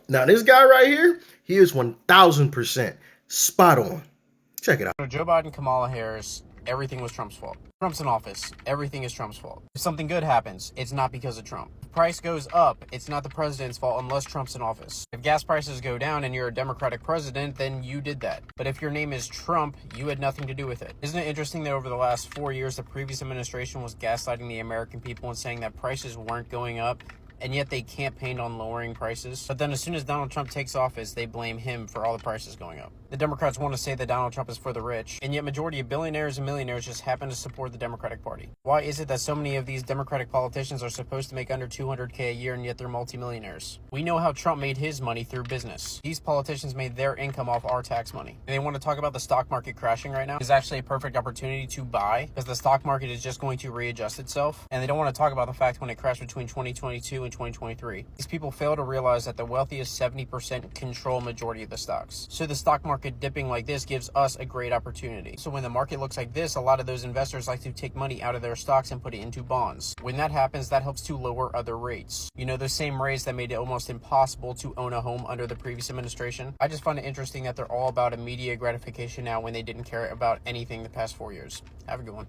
Now, this guy right here, he is 1000% spot on. Check it out. Joe Biden, Kamala Harris, everything was Trump's fault. Trump's in office. Everything is Trump's fault. If something good happens, it's not because of Trump. If price goes up, it's not the president's fault unless Trump's in office. If gas prices go down and you're a Democratic president, then you did that. But if your name is Trump, you had nothing to do with it. Isn't it interesting that over the last 4 years, the previous administration was gaslighting the American people and saying that prices weren't going up, and yet they campaigned on lowering prices? But then as soon as Donald Trump takes office, they blame him for all the prices going up. The Democrats want to say that Donald Trump is for the rich, and yet majority of billionaires and millionaires just happen to support the Democratic Party. Why is it that so many of these Democratic politicians are supposed to make under $200K a year, and yet they're multimillionaires? We know how Trump made his money through business. These politicians made their income off our tax money. And they want to talk about the stock market crashing right now. It's actually a perfect opportunity to buy, because the stock market is just going to readjust itself. And they don't want to talk about the fact when it crashed between 2022 and 2023. These people fail to realize that the wealthiest 70% control majority of the stocks. So the stock market dipping like this gives us a great opportunity. So when the market looks like this, a lot of those investors like to take money out of their stocks and put it into bonds. When that happens, that helps to lower other rates. You know, those same rates that made it almost impossible to own a home under the previous administration. I just find it interesting that they're all about immediate gratification now when they didn't care about anything the past 4 years. Have a good one.